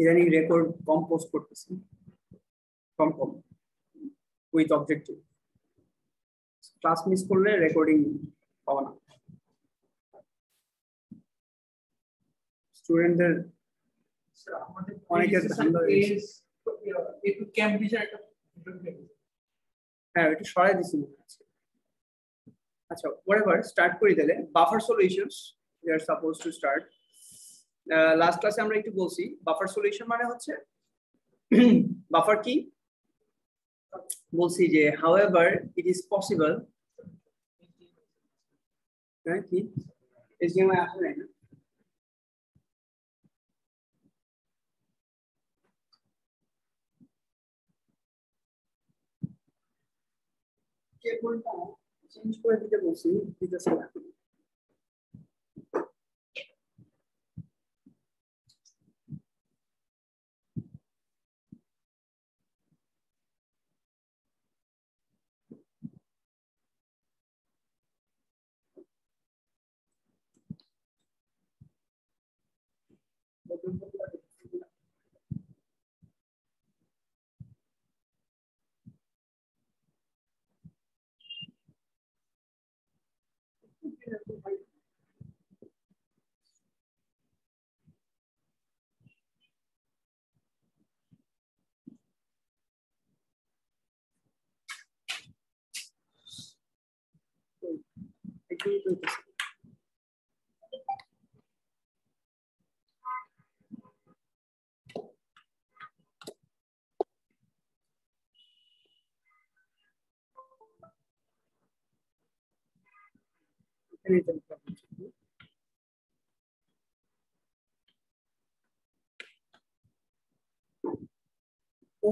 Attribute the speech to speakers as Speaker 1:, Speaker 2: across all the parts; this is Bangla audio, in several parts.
Speaker 1: ইদানিং রেকর্ড কম পোস্ট করতেছি, কম উইথ অবজেক্টিভ। ক্লাস মিস করলে রেকর্ডিং পাবো না। স্টুডেন্টদের অনেকের ধান্দা রয়েছে।
Speaker 2: একটু ক্যাম্ব্রিজের একটা
Speaker 1: হ্যাঁ, এটা সরাই দিছি মনে আছে। আচ্ছা, whatever, স্টার্ট করি তাহলে। Buffer solutions we are supposed to start. Last ক্লাসে আমরা একটু বলছি বাফার সলিউশন মানে হচ্ছে বাফার কি বলছি যে however it is possible, হ্যাঁ কি HDMI আসলে না কেবলটা চেঞ্জ করে দিতে বলছি, দিতেছে না।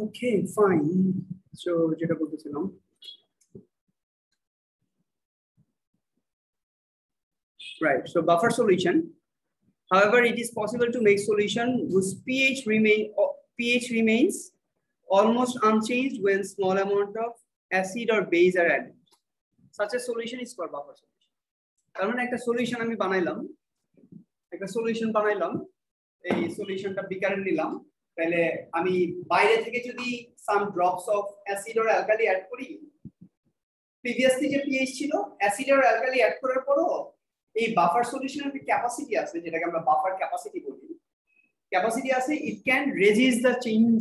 Speaker 1: Okay, fine. So যেটা বলতেছিলাম, right, so buffer solution, however it is possible to make solution whose pH remains almost unchanged when small amount of acid or base are added. Such a solution is called buffer solution. তার মানে একটা সলিউশন আমি বানাইলাম, এই সলিউশনটা বিকারে নিলাম, তাহলে আমি বাইরে থেকে যদি some drops of acid or alkali add করি, প্রিভিয়াসলি যে পিএইচ ছিল অ্যাসিড অর অ্যালকালি অ্যাড করার পরও এই বাফার সলিউশনের যে ক্যাপাসিটি আছে, যেটাকে আমরা বাফার ক্যাপাসিটি বলি, ক্যাপাসিটি আছে, it can resist the change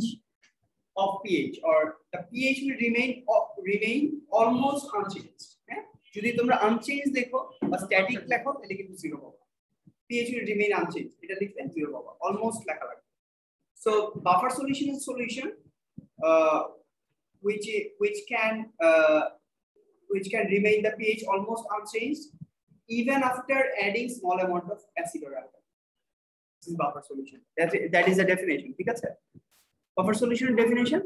Speaker 1: of pH or the pH will remain almost unchanged. হ্যাঁ, যদি তোমরা আনচেঞ্জ দেখো বা স্ট্যাটিক লেখো তাহলে কিন্তু জিরো পাবো, পিএইচ উইল রিমেইন আনচেঞ্জড এটা লিখলে জিরো পাবো, অলমোস্ট লেখা লাগবে। So buffer solution is solution which can remain the pH almost unchanged even after adding small amount of acid or alcohol. This is buffer solution. That is the definition. ঠিক আছে? Buffer solution definition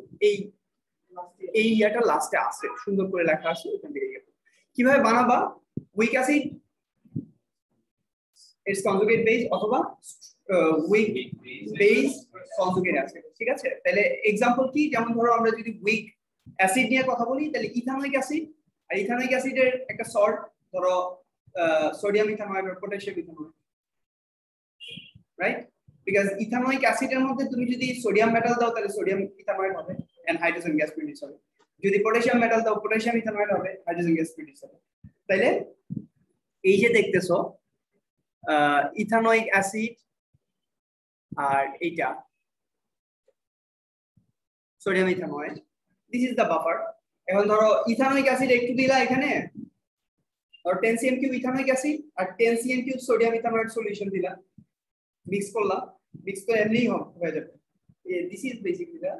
Speaker 1: এই এটা লাস্টে আছে, সুন্দর করে লেখা আছে, ওখান থেকে গেল। কিভাবে বানাবা? weak acid its conjugate base অথবা weak base conjugate acid, ঠিক আছে? তাহলে एग्जांपल কি, যেমন ধরো আমরা যদি weak acid নিয়ে কথা বলি তাহলে ইথানোয়িক অ্যাসিড, আর ইথানোয়িক অ্যাসিডের একটা সল্ট ধরো সোডিয়াম ইথানয়েড আর potassium ethanoate, right? Because ethanoic অ্যাসিডের মধ্যে তুমি যদি সোডিয়াম মেটাল দাও তাহলে সোডিয়াম ইথানয়েড হবে এন্ড হাইড্রোজেন গ্যাস প্রোডিউস হবে, যদি পটাশিয়াম মেটাল দাও পটাশিয়াম ইথানয়েড হবে, হাইড্রোজেন গ্যাস প্রোডিউস হবে। তাহলে এই যে দেখতেছো ইথানোয়িক অ্যাসিড আর এইটা sodium ethanoate, this is the buffer. এখন ধরো ইথানোয়িক অ্যাসিড একটু দিলা এখানে, আর 10 cm কিউব ইথানোয়িক অ্যাসিড আর 10 cm cube sodium ethanoate solution দিলা, মিক্স করলা, মিক্স করে এমনিই হয়ে যাবে। This is basically the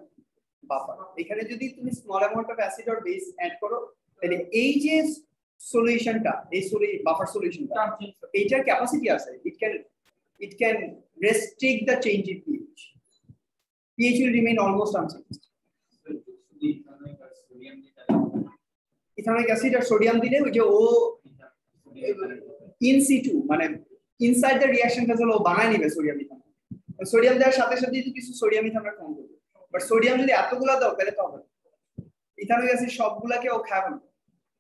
Speaker 1: buffer. এখানে যদি তুমি small amount of acid or base add করো তাহলে এই যে সলিউশনটা, এই বাফার সলিউশনটা, এইটার ক্যাপাসিটি আছে, it can restrict the change in pH. pH will remain almost unchanged. Ethanoic acid আর সোডিয়াম দিলে ওই যে ও ইন সিটু মানে ইনসাইড দ্য রিঅ্যাকশনটা হলো ও বানায় নিবে সোডিয়াম ইথানয়েড। সোডিয়াম দেওয়ার সাথে সাথে যদি কিছু সোডিয়াম ইথানয়েড কম করবে, বাট সোডিয়াম যদি এতগুলা দাও তাহলে তো হবে ইথানোয়িক অ্যাসিড সবগুলাকে ও খাবে না,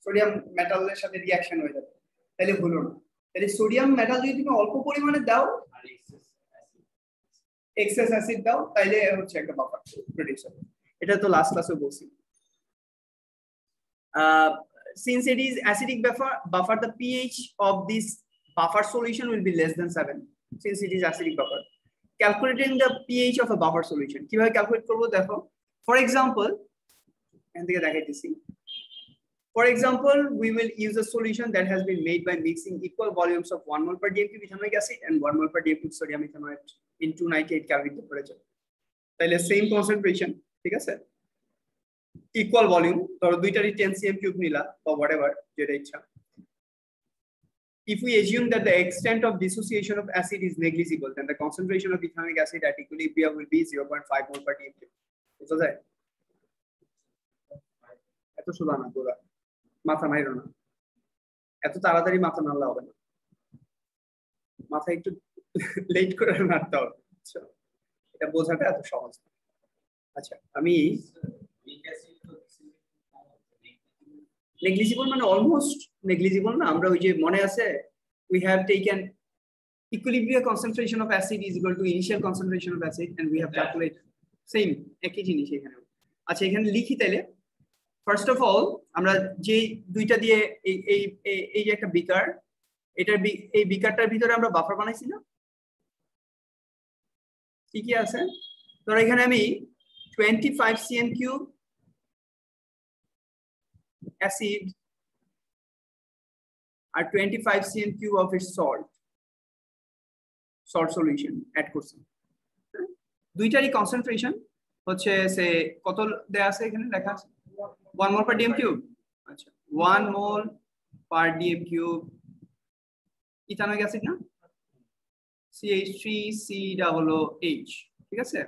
Speaker 1: সোডিয়াম মেটালের সাথে রিঅ্যাকশন হয়ে যাবে, তাহলে হলো না। তাহলে সোডিয়াম মেটাল যদি তুমি অল্প পরিমাণে দাও এক্সেস অ্যাসিড দাও তাইলে হচ্ছে একটা বাফার প্রোডিউস হবে। এটা তো লাস্ট ক্লাসে বলছি। Since it is acidic buffer, the pH of this buffer solution will be less than 7. Since it is acidic buffer, calculating the pH of a buffer solution. কিভাবে ক্যালকুলেট করব দেখো। For example, এখান থেকে দেখাইতেছি। For example, we will use a solution that has been made by mixing equal volumes of 1 mole per dm³ ethanoic acid and 1 mole per dm³ sodium ethanoate in 298 Kelvin temperature. তাহলে same concentration, ঠিক আছে? Equal volume, ধরো দুইটারই 10 cm³ নিলা বা whatever যেটা ইচ্ছা। If we assume that the extent of dissociation of acid is negligible, then the concentration of ethanoic acid at equilibrium will be 0.5 mole per dm³. বুঝা যায়? এত সোজা না পুরো। মাথা মাইরো না, এত তাড়াতাড়ি মাথা নাড়লে হবে না, মাথা একটু লেট করে নাড়তে হবে। এটা বোঝাটা এত সহজ। আচ্ছা, আমি নেগলিজিবল মানে অলমোস্ট নেগলিজিবল না। আমরা ওই যে মনে আছে, we have taken equilibrium concentration of acid is equal to initial concentration of acid and we have calculated same একই জিনিস এখানে। আচ্ছা, এখানে লিখি তাইলে। ফার্স্ট অফ অল আমরা যে দুইটা দিয়ে এই যে একটা বিকার, এটার এই বিকারটার ভিতরে আমরা বাফার বানাইছি না, ঠিকই আছে। ধর এখানে আমি 25 cm³ অ্যাসিড আর 25 cm³ of its salt solution add করছি। দুইটারই কনসেন্ট্রেশন হচ্ছে সে কত দেয়া আছে এখানে লেখা আছে 1 mole per dm³। আচ্ছা, 1 mole per dm³ ethanoic acid না, CH3COOH, ঠিক আছে।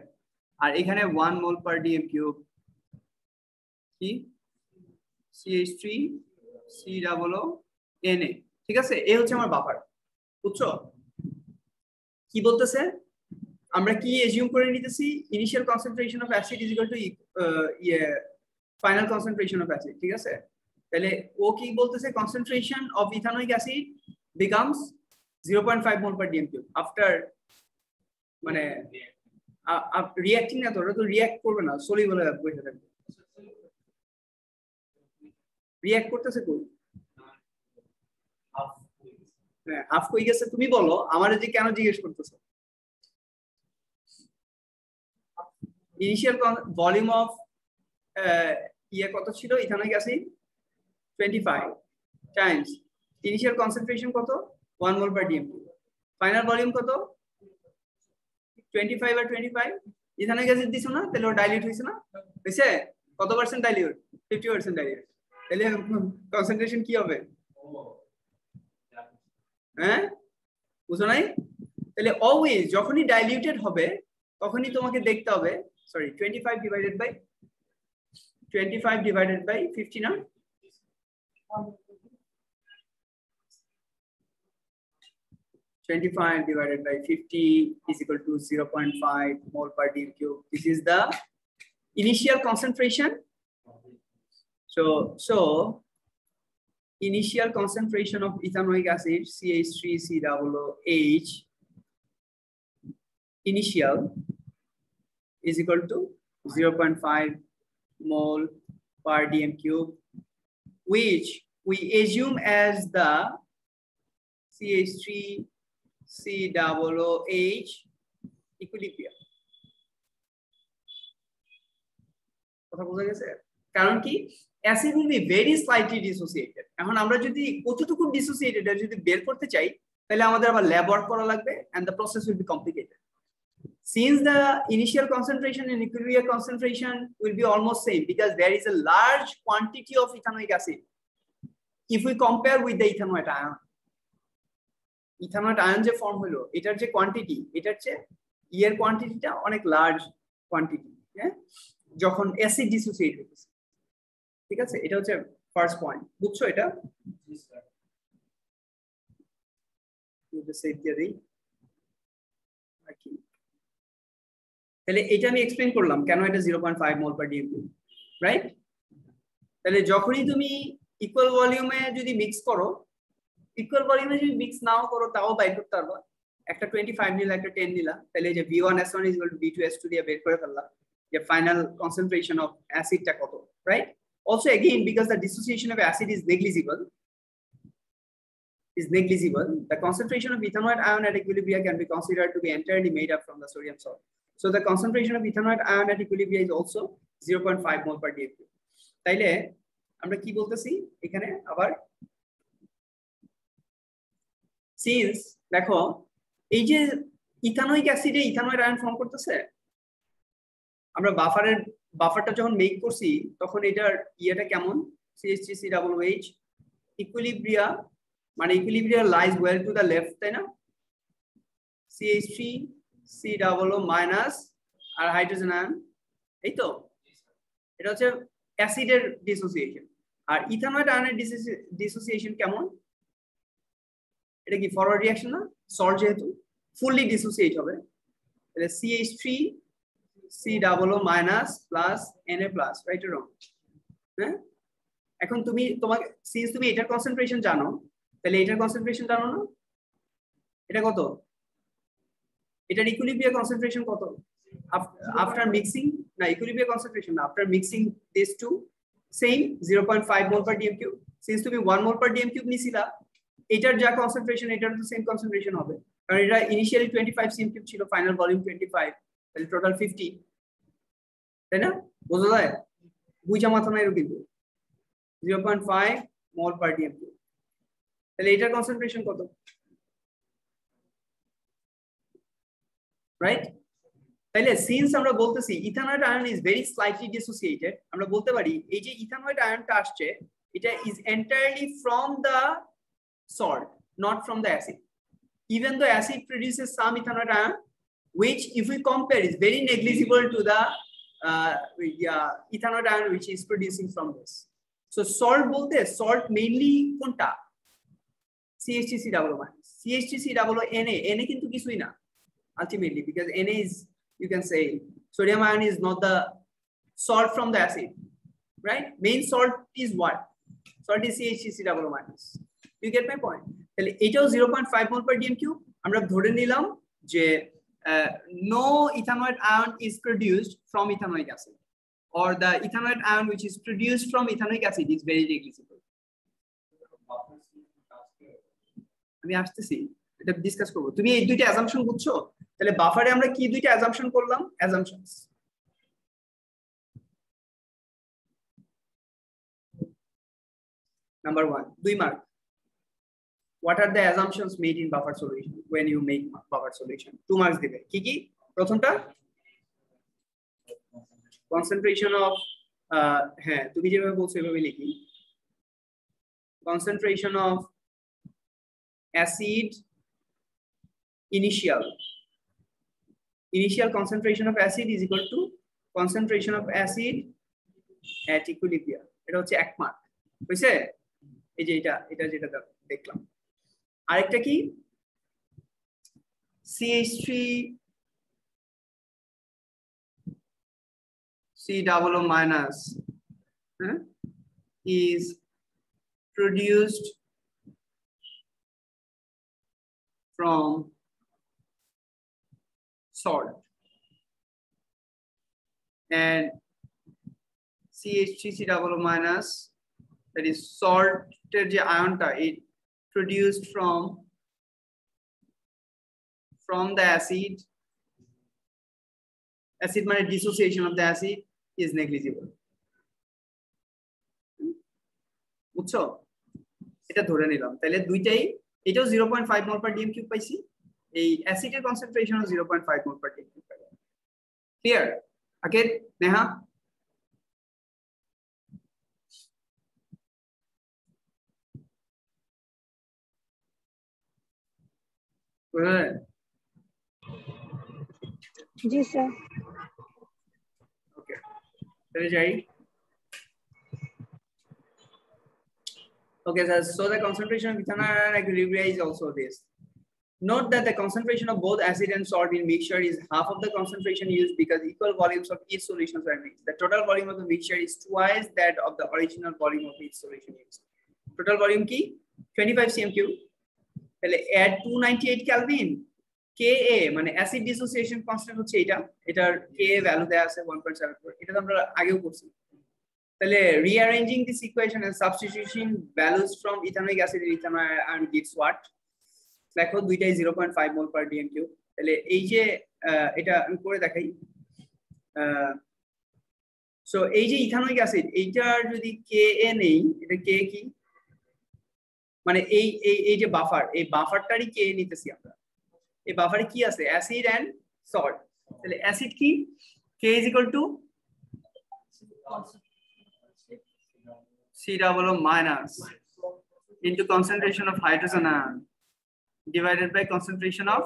Speaker 1: আর এখানে 1 mole per dm³ কি CH3COONA, ঠিক আছে। এই হচ্ছে আমার বাফার, বুঝছো? কি বলতেছে, আমরা কি এজিউম করে নিতেছি, initial concentration of acid is equal two final concentration of acid, ঠিক আছে। তাহলে ও কি বলতেছে, concentration of ethanoic acid becomes 0.5 mole per dm³ after, মানে রিঅ্যাক্টিং না, তো ওটা তো রিঅ্যাক্ট করবে না, সলিউবল হয়ে বসে থাকবে। রিঅ্যাক্ট করতেছে কই? হ্যাঁ, হাফ কই গেছে তুমি বলো, আমারে যে কেন জিজ্ঞেস করতেছো? ইনিশিয়াল ভলিউম অফ কত ছিল ethanoic acid 25 Times initial concentration কত 1 mole per dm³, final volume কত 25 আর 25। ইথানোইক অ্যাসিড দিছো না, তাহলে ও ডাইলিউট হইছে না, হইছে? কত পার্সেন্ট ডাইলিউট? 50% ডাইলিউট। তাহলে কনসেন্ট্রেশন কি হবে? হ্যাঁ, বুঝো নাই? তাহলে অলওয়েজ যখনই ডাইলিউটেড হবে তখনই তোমাকে দেখতে হবে, সরি 25 ডিভাইডেড বাই 50 না, 25 divided by 50 is equal to 0.5 mole per dm³. This is the initial concentration. So initial concentration of ethanoic acid CH3COOH initial is equal to 0.5 mole per dm³, which we assume as the CH3COOH equilibrium. কথা বোঝা গেছে? কারণ কি, acid will be very slightly dissociated. এখন আমরা যদি কতটুকু dissociated যদি বের করতে চাই, তাহলে আমাদের আবার ল্যাব ওয়ার্ক করা লাগবে and the process will be complicated. Since the initial concentration and equilibrium concentration will be almost same because there is a large quantity of ethanoic acid. If we compare with the ethanoate ion, ethanoate ion যে ফর্ম হলো, এটার যে কোয়ান্টিটি, এটার চেয়ে এর কোয়ান্টিটিটা অনেক লার্জ কোয়ান্টিটি, হ্যাঁ, যখন অ্যাসিড ডিসোসিয়েট হচ্ছে, ঠিক আছে। এটা হচ্ছে ফার্স্ট পয়েন্ট, বুঝছো? এটা তাহলে এটা আমি এক্সপ্লেইন করলাম কেন এটা 0.5 মোল পার dm³, রাইট? তাহলে যখনই তুমি ইকুয়াল ভলিউমে যদি মিক্স করো, ইকুয়াল ভলিউমে যদি মিক্স নাও করো তাও বাইর করতে পারবা, একটা 25 নিলা একটা 10 নিলা তাহলে যে V1S1 is equal to V2S2 দিয়ে বের করে ফেললাম যে ফাইনাল কনসেন্ট্রেশন অফ অ্যাসিডটা কত, right? Also again, because the dissociation of acid is negligible, the concentration of ethanoate ion at equilibrium can be considered to be entirely made up from the sodium salt. So the concentration of ethanoate ion at equilibrium is also 0.5 mole per dm3. তাইলে আমরা কি বলতেছি এখানে আবার, সিন্স দেখো এই যে ইথানোইক অ্যাসিডে ইথানোয়েট আয়ন ফর্ম করতেছে, আমরা বাফারটা যখন মেক করছি তখন এটার ইয়েটা কেমন, CH3COOH ইকুইলিব্রিয়া, মানে equilibria lies well to the left, তাই না? CH3COO মাইনাস আর হাইড্রোজেন আয়ন, এই তো এটা হচ্ছে অ্যাসিডের ডিসোসিয়েশন। আর ইথানোয়েট আয়নের ডিসোসিয়েশন কেমন, এটা কি ফরওয়ার্ড রিঅ্যাকশন না? সল্ট যেহেতু ফুললি ডিসোসিয়েট হবে, তাহলে CH3COO minus plus Na plus, right or wrong? হ্যাঁ, এখন তোমাকে সিন্স তুমি এটার কনসেন্ট্রেশন জানো, তাহলে এটার কনসেন্ট্রেশন জানো না? এটা কত? এটার ইকুইলিব্রিয়াম কনসেন্ট্রেশন কত আফটার মিক্সিং? না, ইকুইলিব্রিয়াম কনসেন্ট্রেশন না, after mixing this to same 0.5 mole per dm3। Since তুমি 1 মোল পার dm3 নিছিলা, এটার যা কনসেন্ট্রেশন এটার তো সেম কনসেন্ট্রেশন হবে, কারণ এটা ইনিশিয়ালি 25 cm3 ছিল, ফাইনাল ভলিউম 25, তাহলে টোটাল 50, তাই না? বোঝা যায়? বুঝা মাথা নাই কিন্তু 0.5 মোল পার dm3, তাহলে এটার কনসেন্ট্রেশন কত, রাইট? তাহলে সিন্স আমরা বলতেছি ethanoate ion is very slightly dissociated, আমরা বলতে পারি এই যে ইথানোয়েট আয়নটা আসছে এটা is entirely from the salt, not from the acid. Even though acid produces some ethanoate ion, which if we compare is very negligible to the ethanoate ion which is producing from this. So salt bolte, salt mainly konta CH3COO minus, CH3COO Na kintu kisui na ultimately, because Na is, you can say sodium ion is not the salt from the acid, right? Main salt is what? Salt is CH3COO minus. You get my point? তাহলে এটাও 0.5 মোল পার dm3, আমরা ধরে নিলাম যে no ethanoate ion is produced from ethanoic acid, or the ethanoate ion which is produced from ethanoic acid is very negligible. আমি আসতেছি, এটা ডিসকাস করব। তুমি এই দুইটা অ্যাজাম্পশন বুঝছো? তাহলে বাফারে আমরা কি দুইটা অ্যাজাম্পশন করলাম? Assumptions number 1, 2 mark. What are the assumptions made in buffer solution when you make buffer solution? 2 marks দিবে। কি কি? প্রথমটা concentration of হ্যাঁ তুমি যেভাবে বলছো এভাবে লিখি, concentration of acid initial concentration of acid is equal to concentration of acid at equilibrium। এটা হচ্ছে 1 মার্ক, বুঝছে? এই যে এটা যেটা দেখলাম। আরেকটা কি, CH3COO minus is produced from salt, and CH3COO minus, that is salt যে আয়নটা, it produced from the acid মানে dissociation of the acid is negligible, বুঝছো? এটা ধরে নিলাম। তাহলে দুইটাই, এটাও 0.5 মোল পার dm3 পাইছি, এই অ্যাসিডের কনসেন্ট্রেশনও 0.5 মোল পার dm3 পাইলাম। ক্লিয়ার? ওকে নেহা?
Speaker 3: जी सर।
Speaker 1: ओके, चले जाइए। Okay, so the concentration of ethanol and equilibrium is also this. Note that the concentration of both acid and salt in mixture is half of the concentration used because equal volumes of each solution are mixed. The total volume of the mixture is twice that of the original volume of each solution used. Total volume key 25 cm3. Add 298 Kelvin Ka মানে অ্যাসিড ডিসোসিয়েশন কনস্ট্যান্ট হচ্ছে এটার Ka ভ্যালু দেয়া আছে 1.74, এটা তো আমরা আগেও করছি। তাহলে rearranging this equation and substituting values from ethanoic acid and ethanol and gives what? দেখো দুইটাই 0.5 মোল পার dm কিউব। তাহলে এই যে এটা আমি করে দেখাই। সো এই যে ইথানোইক অ্যাসিড এইটার যদি Ka নেই, এটা K কি মানে এই যে বাফার, এই বাফারটারই Ka নিতেছি আমরা। এই বাফারে কি আছে? Acid and salt. তাহলে অ্যাসিড কি? K is equal to C double minus into concentration of hydrogen ion divided by concentration of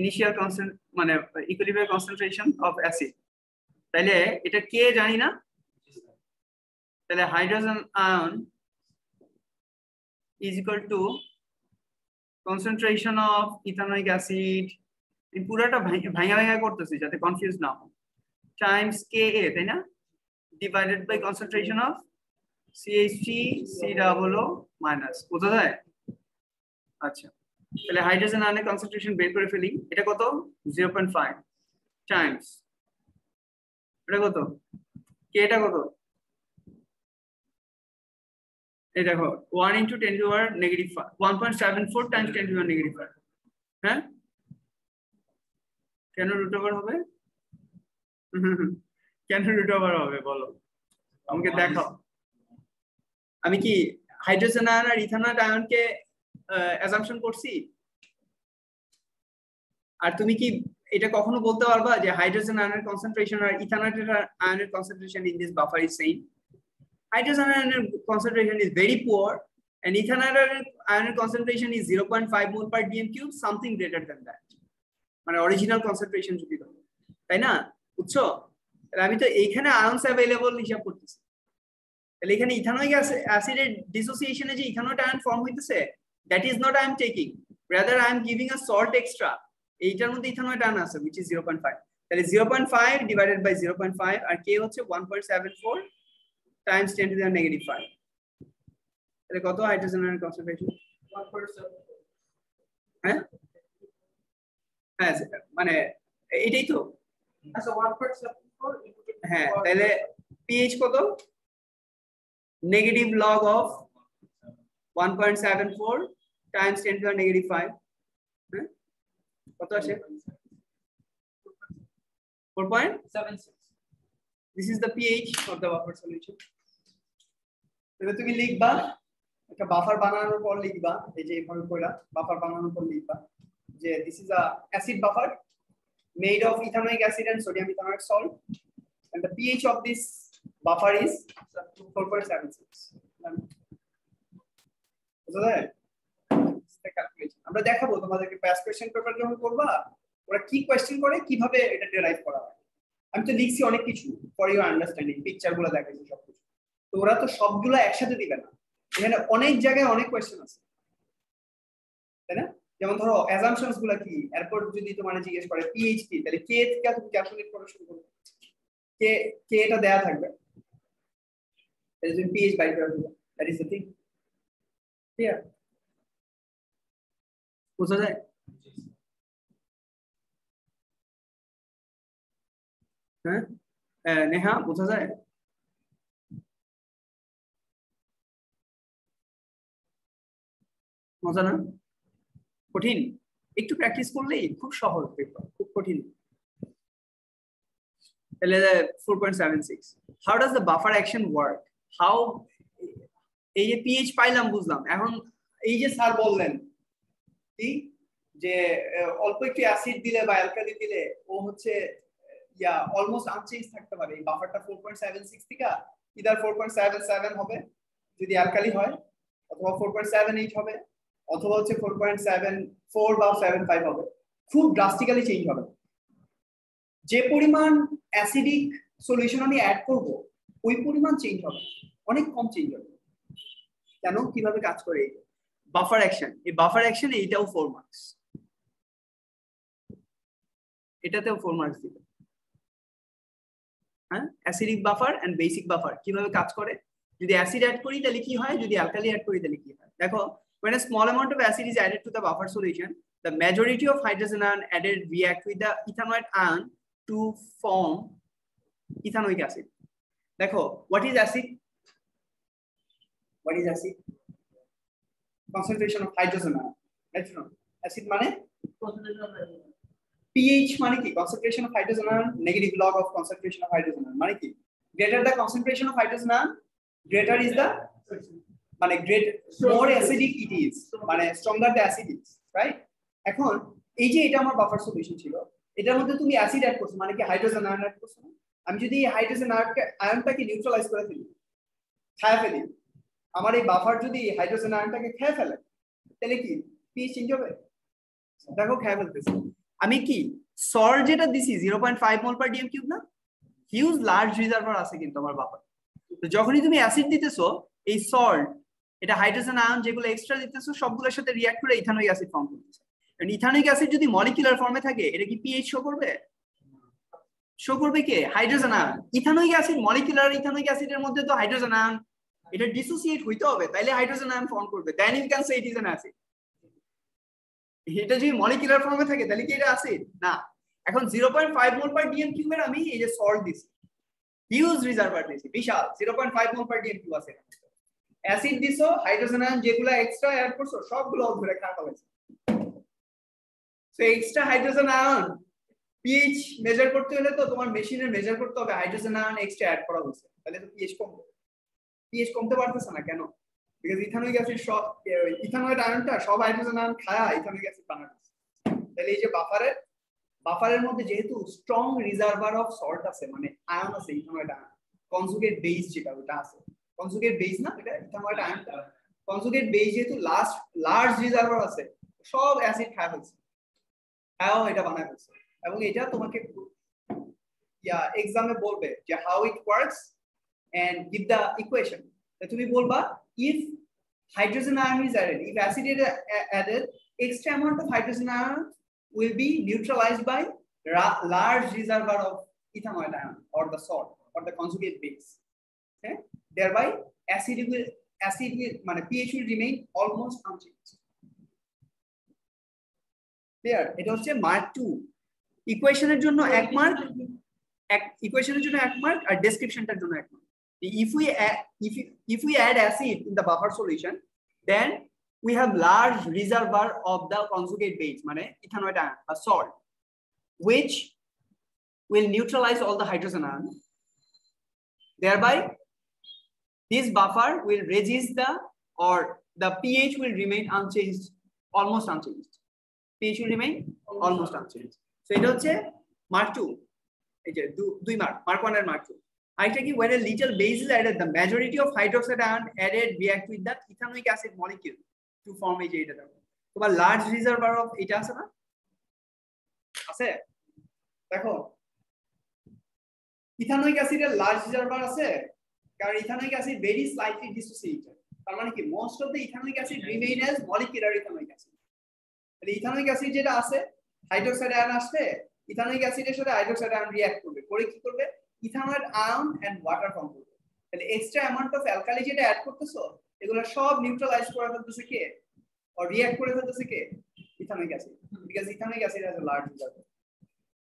Speaker 1: initial constant মানে equilibrium concentration of acid। তাহলে এটা K জানি না, তাহলে hydrogen ion is equal to concentration of ethanoic acid, এই পুরোটা ভাঙা করতেছি যাতে কনফিউজ না হয়, times Ka, তাই না, divided by concentration of CH3 C double O minus। বোঝা যায়? আচ্ছা, তাহলে হাইড্রোজেন আয়নের কনসেন্ট্রেশন বের করে ফেলি। এটা কত? 0.5 টাইমস এটা কত? K এটা কত? এই দেখো 1 into 10 to the power negative 5, 1.74 times 10 to the power negative 5। হ্যাঁ, কেন রুট ওভার হবে? কেন রুট ওভার হবে বলো আমাকে, দেখাও। আমি কি হাইড্রোজেন আয়ন আর ইথানয়েড আয়নকে অ্যাজাম্পশন করছি? আর তুমি কি এটা কখনো বলতে পারবা যে হাইড্রোজেন আয়নের কনসেন্ট্রেশন আর ইথানয়েড আয়নের concentration in this buffer is same? Hydrogen ion concentration is very poor and ethanol ion concentration is 0.5 mole per dm cube, something greater than that, মানে অরিজিনাল কনসেন্ট্রেশন যদি দাও, তাই না? বুঝছো? তাহলে আমি তো এইখানে আয়নস अवेलेबल হিসাব করতেছি। তাহলে এখানে ইথানোইক অ্যাসিডের ডিসোসিয়েশনে যে ইথানোয়েট আয়ন ফর্ম হইতেছে, that is not I am taking, rather I am giving a salt extra। এইটার মধ্যে ইথানোয়েট আয়ন আছে which is 0.5। তাহলে 0.5 divided by 0.5 আর K হচ্ছে 1.74 times 10 to the negative 5। তাহলে কত হাইড্রোজেন আয়ন কনসেন্ট্রেশন?
Speaker 2: 1.7।
Speaker 1: হ্যাঁ হ্যাঁ, মানে এটাই তো।
Speaker 2: আচ্ছা 1.74।
Speaker 1: হ্যাঁ, তাহলে pH কত? Negative log of 1.74 times 10 to the negative 5। হ্যাঁ, কত আসে? 4.76। This is the pH of the buffer solution। তাহলে তুমি লিখবা, একটা বাফার বানানোর পর লিখবা, এই যে এইভাবে কইরা বাফার বানানোর পর লিখবা যে this is a acid buffer made of ethanoic acid and sodium ethanoate salt and the pH of this buffer is 4.76। বুঝলে? আমরা দেখাবো তোমাদেরকে প্যাস কোশ্চেন পেপার যখন করবা ওরা কি কোশ্চেন করে, কিভাবে এটা ডেরাইভ করা হয়। আমি তো লিখছি অনেক কিছু ফর ইউর আন্ডারস্ট্যান্ডিং, পিকচারগুলো দেখাইছি সবকিছু, তো ওরা তো সবগুলো একসাথে দিবে না, এখানে অনেক জায়গায় অনেক কোশ্চেন আছে, তাই না? যেমন ধরো অ্যাজাম্পশনস গুলো কি, এরপর যদি তোমার জিজ্ঞেস করে পিএইচ কি, তাহলে কে থেকে তুমি ক্যালকুলেট করা শুরু করবে, কে এটা দেয়া থাকবে, তাহলে তুমি পিএইচ বাই করে দিবে। That is the thing. Clear? বুঝা যায়? হ্যাঁ নেহা, বোঝা যায়? মজা না? কঠিন? একটু প্র্যাকটিস করলেই খুব সহজ পেপার, খুব কঠিন। তাহলে 4.76 how does the buffer action work? How, এই যে পিএইচ পাইলাম বুঝলাম, এখন এই যে স্যার বললেন কি যে অল্প একটু অ্যাসিড দিলে বা অ্যালকালি দিলে ও হচ্ছে ইয়া অলমোস্ট আনচেঞ্জ থাকতে পারে, এই বাফারটা 4.76 থেকে ইদার 4.77 হবে যদি অ্যালকালি হয়, অথবা 4.78 হবে, অথবা হচ্ছে 4.74 বা 75 হবে, খুব ড্রাস্টিক্যালি চেঞ্জ হবে। যে পরিমাণ অ্যাসিডিক সলিউশন আমি অ্যাড করব ওই পরিমাণ চেঞ্জ হবে, অনেক কম চেঞ্জ হবে। কেন, কিভাবে কাজ করে এই বাফার অ্যাকশন? এই বাফার অ্যাকশন এইটাও 4 মার্কস, এটাতেও 4 মার্কস দিবে। হ্যাঁ, acidic buffer and basic buffer কিভাবে কাজ করে, যদি অ্যাসিড অ্যাড করি তাহলে কি হয়, যদি অ্যালকালি অ্যাড করি তাহলে কি হয়। দেখো when a small amount of acid is added to the buffer solution, the majority of hydrogen ion added react with the ethanoic ion to form ethanoic acid. Dekho, what is acid? What is acid? Concentration of hydrogen ion. Right? Acid mane? pH mane ki? Concentration of hydrogen ion, negative log of concentration of hydrogen ion. Mane ki? Greater the concentration of hydrogen ion, greater is the more acidic it is. Stronger the acid is. Right? এখন এই যে এটা আমার বাফার সলিউশন ছিল, এটার মধ্যে তুমি অ্যাসিড অ্যাড করছো, মানে কি হাইড্রোজেন আয়ন অ্যাড করছো না? আমি যদি এই হাইড্রোজেন আয়নটাকে নিউট্রালাইজ করে ফেলি, খেয়ে ফেলি, আমার এই বাফার যদি হাইড্রোজেন আয়নটাকে খেয়ে ফেলে, তাহলে কি পিএইচ চেঞ্জ হবে? দেখো খেয়ে ফেলতেছে। আমি কি সল্ট যেটা দিছি 0.5 মোল পার ডিএম কিউব না, হিউজ লার্জ রিজার্ভার আছে কিন্তু আমার বাফার। তো যখনই তুমি অ্যাসিড দিতেছো, এই সল্ট এটা হাইড্রোজেন আয়ন যেগুলো এক্সট্রা দিতেছো সবগুলোর সাথে রিঅ্যাক্ট করে ইথানোইক অ্যাসিড ফর্ম করতেছে। ইথানোইক অ্যাসিড যদি মলিকুলার ফর্মে থাকে, এটা কি পিএইচ শো করবে? শো করবে কে? Hydrogen ion. Ethanoic acid molecular ethanoic অ্যাসিডের মধ্যে তো হাইড্রোজেন আয়ন, এটা ডিসোসিয়েট হইতে হবে, তাইলে হাইড্রোজেন আয়ন ফর্ম করবে, then you can say it is an acid. এটা যদি মলিকুলার ফর্মে থাকে তাহলে কি এটা অ্যাসিড না? এখন 0.5 মোল পার ডিএম কিউবের আমি এই যে সল্ট দিছি, হিউজ রিজার্ভার দিছি, বিশাল 0.5 মোল পার ডিএম কিউব আছে। অ্যাসিড দিছো, হাইড্রোজেন আয়ন যেগুলো এক্সট্রা অ্যাড করছো সবগুলো ধরে খাওয়া হয়েছে। So extra hydrogen ion pH measure করতে হলে তো তোমার মেশিনের মেজার করতে হবে হাইড্রোজেন আয়ন এক্সট্রা অ্যাড করা হয়েছে, তাহলে তো পিএইচ কমবে। পিএইচ কমতে পারতেছে না কেন? বিকজ ইথানোইক অ্যাসিড সব ইথানোয়েট আয়নটা সব হাইড্রোজেন আয়ন খায়া ইথানোইক অ্যাসিড বানাচ্ছে। তাহলে এই যে বাফারের মধ্যে যেহেতু স্ট্রং রিজার্ভার অফ সল্ট আছে, মানে আয়ন আছে, ইথানোয়েট আয়ন কনজুগেট বেস যেটা ওটা আছে, কনজুগেট বেস না এটা ইথানোয়েট আয়নটা, কনজুগেট বেস যেহেতু লার্জ রিজার্ভার আছে, সব অ্যাসিড খায় ফেলছে, এটা বানায় ফেলছে। এবং এটা তোমাকে এক্সামে বলবে যে how it works and give the equation. তুমি বলবা if hydrogen ion is added, if acid is added, extra amount of hydrogen ion will be neutralized by large reservoir of ethanoic ion or the salt or the conjugate base. Okay, thereby acid will মানে pH will remain almost unchanged. Clear? এটা হচ্ছে মার্ক 2। ইকুয়েশনের জন্য 1 মার্ক, ইকুয়েশনের জন্য 1 মার্ক, আর ডেসক্রিপশনটার জন্য 1 mark. If we add acid in the buffer solution, then we have large reservoir of the conjugate base, মানে ethanoic ion, a salt, which will neutralize all the hydrogen ion. Thereby, this buffer will resist the pH will remain unchanged, almost unchanged. pH will remain almost unchanged. So এটা হচ্ছে mark 2, এই যে 2 মার্ক, mark 1 আর mark 2। আরেকটা কি, when a little base is added, the majority of hydroxide ion added react with the ethanoic acid molecule to form এই যে এটা দেখো তোমার লার্জ রিজার্ভার অফ এটা আছে না, আছে দেখো ইথানোইক অ্যাসিডের লার্জ রিজার্ভার আছে, কারণ ethanoic acid very slightly dissociated. তার মানে কি most of the ethanoic acid remain as molecular ethanoic acid. তাহলে ইথানোইক অ্যাসিড যেটা আছে, হাইড্রোক্সাইড আয়ন আসলে ইথানোইক অ্যাসিডের সাথে হাইড্রোক্সাইড আয়ন রিঅ্যাক্ট করবে, করে কি করবে, ethanoate ion and water form করবে। তাহলে এক্সট্রা অ্যামাউন্ট অফ অ্যালকালি যেটা অ্যাড করতেছো, এগুলো সব নিউট্রালাইজ করে ফেলতেছে কে, or react করে ফেলতেছে কে, ethanoic acid, because ethanoic acid has a large reservoir.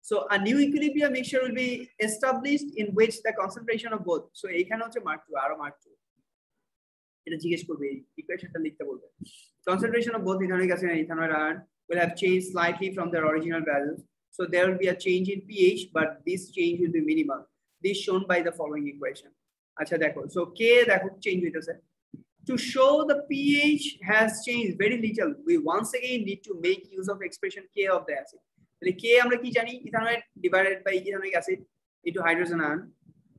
Speaker 1: So a new equilibrium mixture will be established in which the concentration of both, so এইখানে হচ্ছে mark 2 আরো mark 2 এটা জিজ্ঞেস করবে, এই ইকুয়েশনটা লিখতে বলবে। Concentration of both ethanoic acid and ethanoic ion will have changed slightly from their original values, so there will be a change in pH, but this change will be minimal. This shown by the following equation. আচ্ছা দেখো, so K দেখো চেঞ্জ হইতেছে। To show the pH has changed very little, we once again need to make use of expression K of the acid. তাহলে K আমরা কি জানি, ethanoic divided by ethanoic acid into hydrogen ion.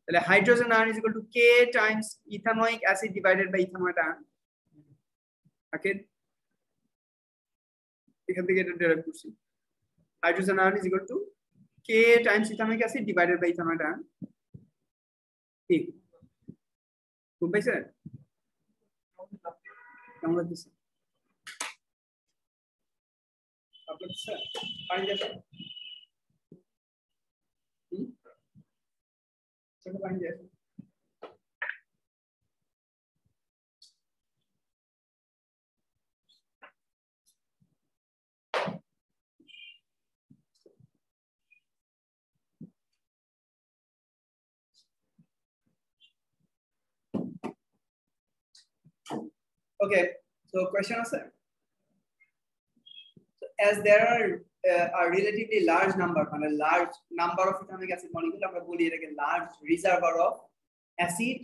Speaker 1: তাহলে hydrogen ion is equal to K times ethanoic acid divided by ethanoic ion. Okay, এখান থেকে এটা ডেরাইভ করছি, hydrogen ion is equal to K times ethanoic acid divided by ethanoic ion. ঠিক বুঝ পাইছেন? কেমন লাগতেছে? আপনাদের স্যার পানি দেন, ছোট পানি দেন। Okay, so question answer. So as there are a relatively large number of ethanoic acid molecule, আমরা বলি এটাকে large reservoir of acid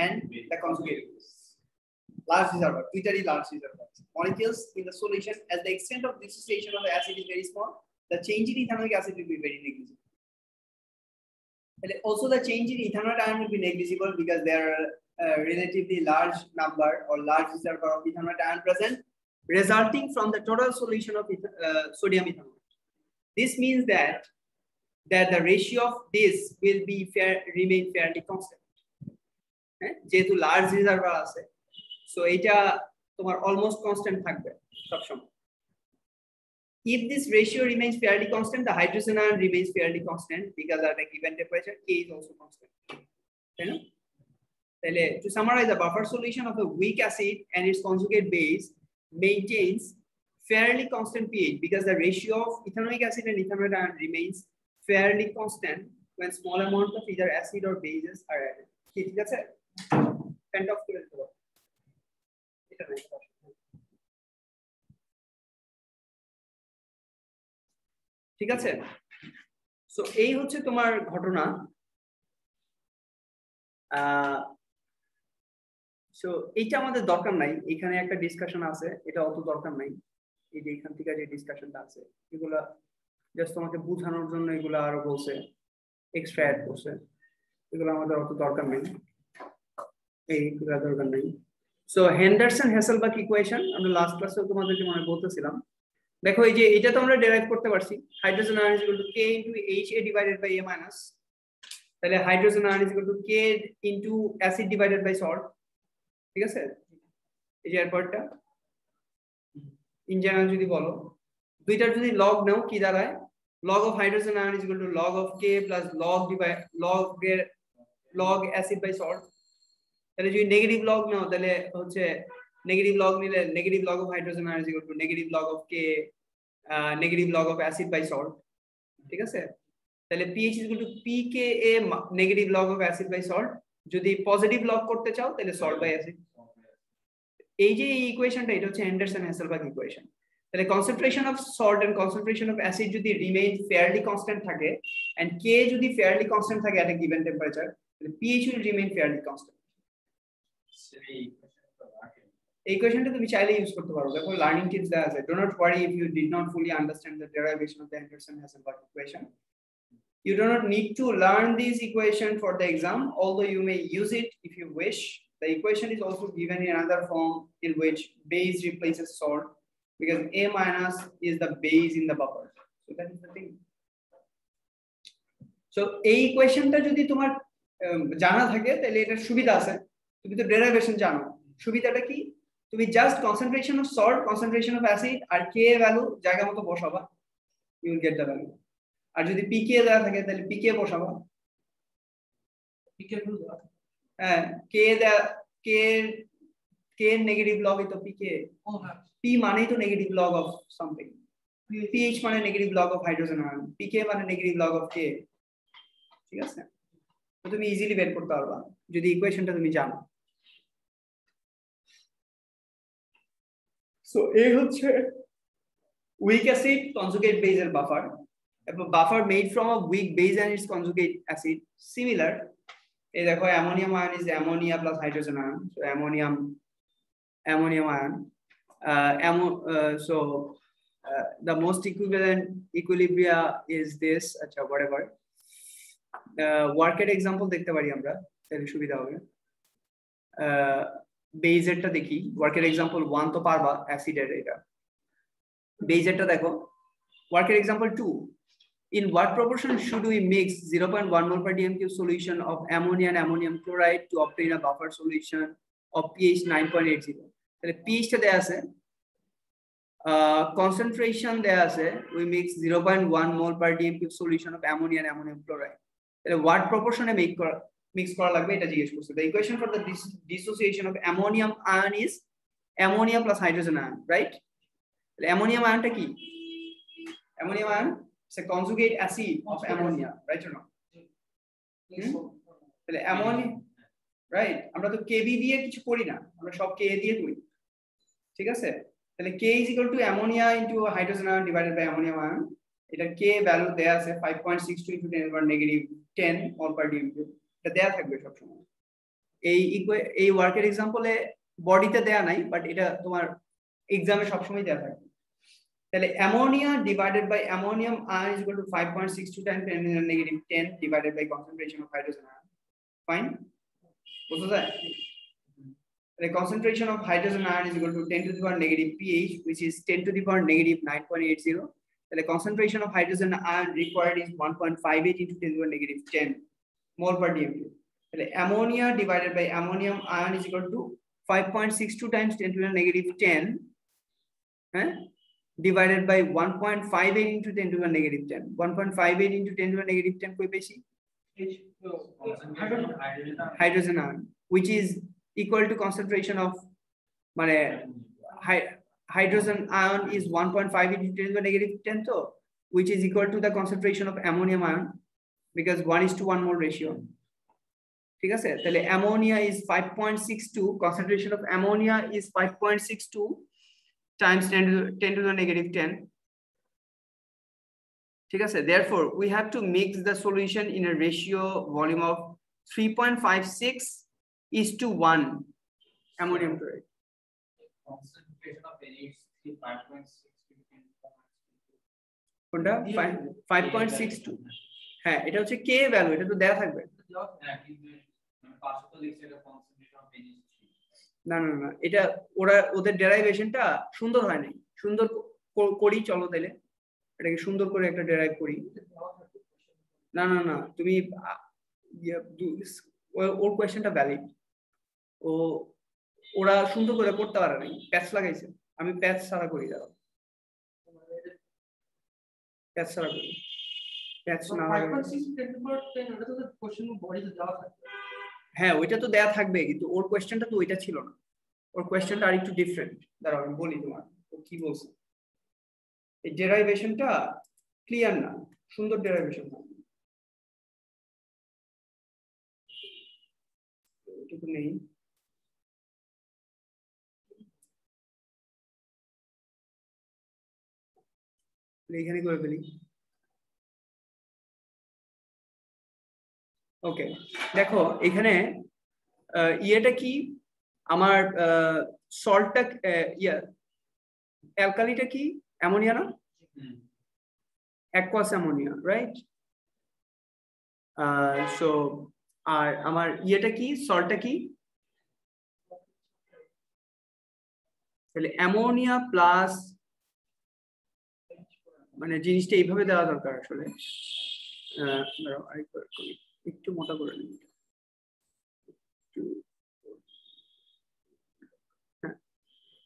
Speaker 1: and the conjugate base. Large reservoir, literally large reservoir molecules in the solution. As the extent of dissociation of the acid is very small, the change in ethanoic acid will be very negligible. And also the change in ethanol ion will be negligible because there are a relatively large number or large reservoir of ethanol ion present, resulting from the total solution of sodium ethanol. This means that the ratio of this will be remain fairly constant. যেহেতু large reservoir আছে, so এটা তোমার almost constant থাকবে সবসময়. If this ratio remains fairly constant, the hydrogen ion remains fairly constant because at a given temperature, K is also constant. To summarize, the buffer solution of a weak acid and its conjugate base maintains fairly constant pH because the ratio of ethanoic acid and ethanol ion remains fairly constant when small amount of either acid or bases are added. ঠিক আছে? End of করে দিতে পারো। এটা নাই। ঠিক আছে, সো এই হচ্ছে তোমার ঘটনা। সো এইটা আমাদের দরকার নাই, এখানে একটা ডিসকাশন আছে, এটা অত দরকার নাই। এই যে এখান থেকে যে ডিসকাশনটা আছে এগুলা জাস্ট তোমাকে বোঝানোর জন্য এগুলা আরো বলছে, এক্সট্রা অ্যাড করছে, এগুলো আমাদের অত দরকার নেই, এইগুলা দরকার নেই। সো হেন্ডারসন হেসেলবাখ ইকুয়েশন আমরা লাস্ট ক্লাসে তোমাদেরকে মনে বলতেছিলাম। দেখো এই যে এটা তো আমরা ডেরাইভ করতে পারছি, hydrogen ion is equal to K into HA divided by A minus, তাহলে hydrogen ion is equal to K into acid divided by salt. ঠিক আছে, এই যে এরপরটা ইন জেনারেল যদি বলো, দুইটার যদি লগ নাও কি দাঁড়ায়, log of hydrogen ion is equal to log of K plus log acid by salt। তাহলে যদি নেগেটিভ লগ নাও তাহলে হচ্ছে নেগেটিভ লগ নিলে negative log of hydrogen ion is equal to negative log of K negative log of acid by salt। ঠিক আছে, তাহলে pH is equal to pKa negative log of acid by salt। যদি পজিটিভ লগ করতে চাও তাহলে salt by acid। এই যে এই ইকুয়েশনটা এটা হচ্ছে হেন্ডারসন হেসেলবাখ ইকুয়েশন। তাহলে concentration of salt and concentration of acid যদি রিমেইন ফেয়ারলি কনস্ট্যান্ট থাকে এন্ড K যদি ফেয়ারলি কনস্ট্যান্ট থাকে এট এ গিভেন টেম্পারেচার, তাহলে pH will remain fairly constant। এই কোয়েশ্চনটা তুমি চাইলে ইউজ করতে পারো, দেখো লার্নিং টিপস দেওয়া আছে। Do not worry if you did not fully understand the derivation of the Henderson Hasselbalch equation. You do not need to learn this equation for the exam, although you may use it if you wish. The equation is also given in another form in which base replaces salt, because A minus is the base in the buffer. So that is the thing. So এই ইকুয়েশনটা যদি তোমার জানা থাকে তাহলে এটার সুবিধা আছে, তুমি তো ডেরাইভেশন জানো। সুবিধাটা কি, তুমি just concentration of salt, concentration of acid আর K ভ্যালু জায়গা মতো বসাবা, you will get the value। আর যদি pK দেওয়া থাকে তাহলে pK বসাবা।
Speaker 2: pK ভ্যালু দেওয়া,
Speaker 1: হ্যাঁ, K নেগেটিভ লগ তো pK, P মানেই তো negative log of something, pH মানে negative log of hydrogen ion, pK মানে নেগেটিভ লগ অফ K। ঠিক আছে, তো তুমি ইজিলি বের করতে পারবা যদি ইকুয়েশনটা তুমি জানো। সো এই হচ্ছে উইক অ্যাসিড কনজুগেট বেস এর buffer. A buffer made from a weak base and its conjugate acid similar। এই দেখো ammonium ion is ammonia plus hydrogen ion, so ammonium ion the most equivalent equilibria is this, acha whatever work at example দেখতে পারি আমরা, তাহলে সুবিধা হবে। বেজ এরটা দেখি, work at example 1 তো পারবা অ্যাসিড এর, এটা বেজ এরটা দেখো। work at example 2, in what proportion should we mix 0.1 mole per dm cube solution of ammonia and ammonium chloride to obtain a buffer solution of pH 9.80? তাহলে pH টা দেয়া আছে, concentration দেয়া আছে, we mix 0.1 mole per dm cube solution of ammonia and ammonium chloride। তাহলে what proportion এ mix করা লাগবে এটা জিজ্ঞেস করছে। The equation for the dissociation of ammonium ion is ammonia plus hydrogen ion, right? তাহলে ammonium ionটা কি? Ammonium ion is a conjugate acid of ammonia, right or not? তাহলে ammonia, right? আমরা তো Kb দিয়ে কিছু করি না, আমরা সব Ka দিয়ে করি। ঠিক আছে, তাহলে K is equal to ammonia into hydrogen ion divided by ammonium ion, এটা K ভ্যালু দেয়া আছে 5.62 into 10 power negative 10 mol per dm cube, এটা দেয়া থাকবে সব সময়। এই ওয়ার্কের এক্সাম্পলে বডিতে দেয়া নাই, বাট এটা তোমার এক্সামে সব সময় দেয়া থাকবে। তাহলে ammonia divided by ammonium ion is equal to 5.62 times 10 to the negative 10 divided by concentration of hydrogen ion. Fine, বোঝা যায়? The concentration of hydrogen ion is equal to 10 to the power negative pH, which is 10 to the power negative 9.80. The concentration of hydrogen ion required is 1.58 into 10 to the power negative 10 mol per dm cube. The ammonia divided by ammonium ion is equal to 5.62 times 10 to the negative 10 divided by 1.58 into 10 to the negative 10. 1.58 into 10 to the negative 10 koi beshi? Hydrogen ion, which is equal to concentration of hydrogen ion is 1.58 into 10 to the negative 10, so which is equal to the concentration of ammonium ion, because 1:1 mole ratio. ঠিক আছে, তাহলে ammonia is 5.62, concentration of ammonia is 5.62 times 10 to the negative 10. ঠিক আছে, therefore we have to mix the solution in a ratio volume of 3.56:1 ammonium chloride.
Speaker 2: Concentration of NH3 5.62
Speaker 1: কোনটা 5.62? হ্যাঁ, এটা হচ্ছে K ভ্যালু, এটা তো দেয়া থাকবে। না না না, এটা ওদের ডেরাইভেশনটা সুন্দর হয় নাই, সুন্দর করি, চলো তাহলে এটাকে সুন্দর করে একটা ডেরাইভ করি। না না না, তুমি ওর কোয়েশ্চেনটা ভ্যালিড, ওরা সুন্দর করে করতে পারে নাই, প্যাচ লাগাইছে। আমি প্যাচ ছাড়া করি, দাঁড়াও প্যাচ ছাড়া করি, প্যাচ না হ্যাঁ ওইটা তো দেয়া থাকবে, কিন্তু ওর কোয়েশ্চেনটা তো ওইটা ছিল না, ওর কোয়েশ্চেনটা আর একটু ডিফারেন্ট। দাঁড়াও আমি বলি তোমার ও কি বলছে। এই ডেরাইভেশনটা ক্লিয়ার না, সুন্দর ডেরাইভেশন না, এটুকু নেই। এখানে করে ফেলি। ওকে, দেখো এখানে ইয়েটা কি, আমার সল্টটা অ্যালকালিটা কি, অ্যামোনিয়া না, অ্যাকুয়াস অ্যামোনিয়া, রাইট? সো আর আমার ইয়েটা কি, সল্টটা কি, তাহলে অ্যামোনিয়া প্লাস, মানে জিনিসটা এইভাবে দেওয়া দরকার আসলে। একটু মোটা করে নিই।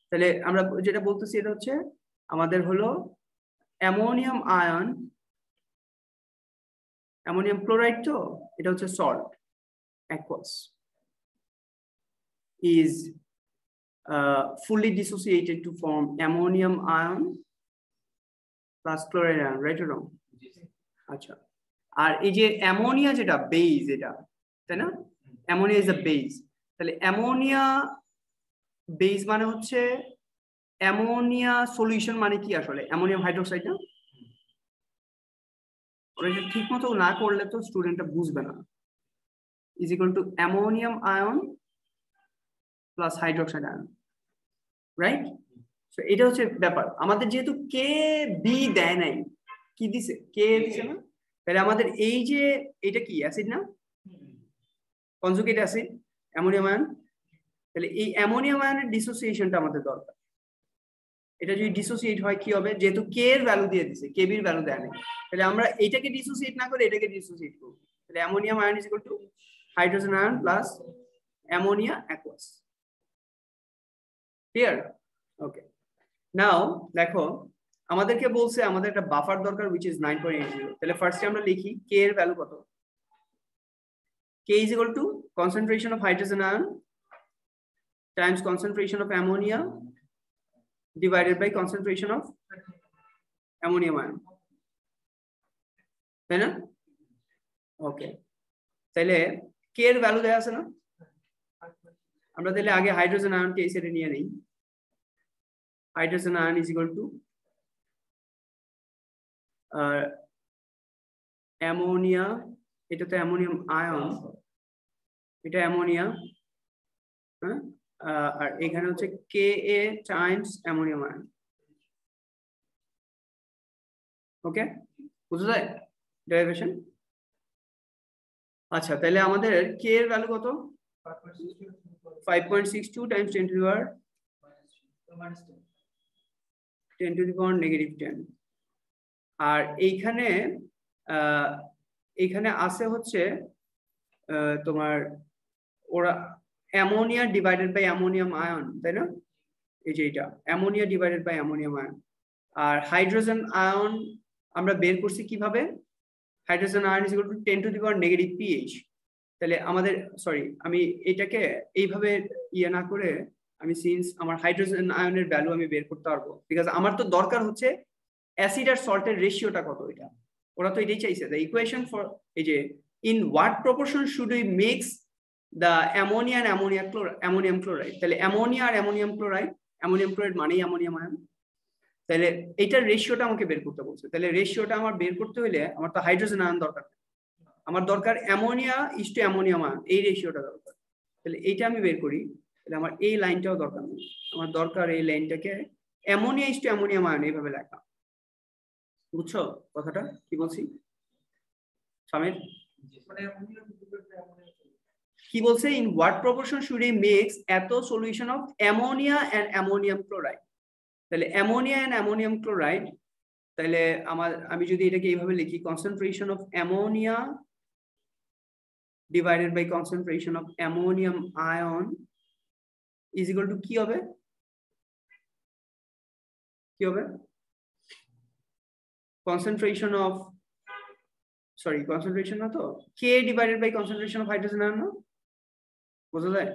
Speaker 1: তাহলে আমরা যেটা বলতেছি এটা হচ্ছে আমাদের হলো অ্যামোনিয়াম আয়ন, অ্যামোনিয়াম ক্লোরাইড, তো এটা হচ্ছে salt, aqueous is fully dissociated to form ammonium ion plus chloride ion, right or wrong? আচ্ছা, আর এই যে অ্যামোনিয়া যেটা বেস, এটা তাই না, অ্যামোনিয়া ইজ আ বেস। তাহলে অ্যামোনিয়া বেস মানে হচ্ছে অ্যামোনিয়া সলিউশন, মানে কি আসলে অ্যামোনিয়াম হাইড্রোক্সাইড না? ওরা এটা ঠিক মতো না করলে তো স্টুডেন্টটা বুঝবে না। Is equal two ammonium ion plus hydroxide ion, right? So এটা হচ্ছে ব্যাপার। আমাদের যেহেতু কে বি দেয় নাই, কি দিছে, কে দিছে না, তাহলে আমাদের এই যে এটা কি অ্যাসিড না, কনজুগেট অ্যাসিড অ্যামোনিয়াম আয়ন, তাহলে এই অ্যামোনিয়াম আয়নের ডিসোসিয়েশনটা আমাদের দরকার। এটা যদি ডিসোসিয়েট হয় কি হবে, যেহেতু কে এর ভ্যালু দিয়ে দিছে, কে বির ভ্যালু দেয় নাই, তাহলে আমরা এটাকে ডিসোসিয়েট না করে এটাকে ডিসোসিয়েট করব। তাহলে ammonium ion is equal to hydrogen ion plus ammonia aqueous. Clear? Okay, now দেখো আমাদেরকে বলছে আমাদের একটা বাফার দরকার which is 9.80। তাহলে ফার্স্টে আমরা লিখি কে এর ভ্যালু কত, k is equal to concentration of hydrogen ion times concentration of ammonia divided by concentration of ammonium ion, তাই না? ওকে, তাহলে কে এর ভ্যালু দেয়া আছে না, আমরা তাহলে আগে হাইড্রোজেন আয়নকে এই সাইডে নিয়ে নেই।
Speaker 3: hydrogen ion is equal to ammonia, এটা তো অ্যামোনিয়াম আয়ন, এটা অ্যামোনিয়া, হ্যাঁ, আর এখানে হচ্ছে Ka টাইমস অ্যামোনিয়াম আয়ন। ওকে, বুঝা যায় ডেরিভেশন? আচ্ছা, তাহলে আমাদের K এর ভ্যালু কত? 5.62 টাইমস 10 to the power -10। আর এইখানে এইখানে আছে হচ্ছে তোমার ওরা ammonia divided by ammonium ion, তাই না? এই যে এটা ammonia divided by ammonium ion. আর হাইড্রোজেন আয়ন আমরা বের করছি কিভাবে? Hydrogen ion is equal to 10 to the power -pH। তাহলে আমাদের সরি, আমি এটাকে এইভাবে ইয়ে না করে আমি সিন্স আমার হাইড্রোজেন আয়নের ভ্যালু আমি বের করতে পারবো, বিকজ আমার তো দরকার হচ্ছে অ্যাসিড আর সল্টের রেশিওটা কত। এটা ওরা তো এটাই চাইছে, দ্য ইকুয়েশন ফর এই যে in what proportion should we mix the ammonia and ammonium chloride. তাহলে অ্যামোনিয়া আর অ্যামোনিয়াম ক্লোরাইড মানেই অ্যামোনিয়াম আয়ন। তাহলে এটার রেশিওটা আমাকে বের করতে বলছে। তাহলে রেশিওটা আমার বের করতে হলে আমার তো হাইড্রোজেন আয়ন দরকার, আমার দরকার ammonia is to ammonium ion, এই রেশিওটা দরকার। তাহলে এইটা আমি বের করি, তাহলে আমার এই লাইনটাও দরকার নেই, আমার দরকার এই লাইনটাকে ammonia is to ammonium ion এইভাবে লেখা। বুঝছো কথাটা কি বলছি সামির? কি বলছে? In what proportion should we mix এত solution of ammonia and ammonium chloride. তাহলে অ্যামোনিয়া এন্ড অ্যামোনিয়াম ক্লোরাইড, তাহলে আমি যদি এটাকে এইভাবে লিখি, concentration of ammonia divided by concentration of ammonium ion is equal to কি হবে? কি হবে? concentration of না তো, K divided by concentration of hydrogen ion, না বুঝা যায়?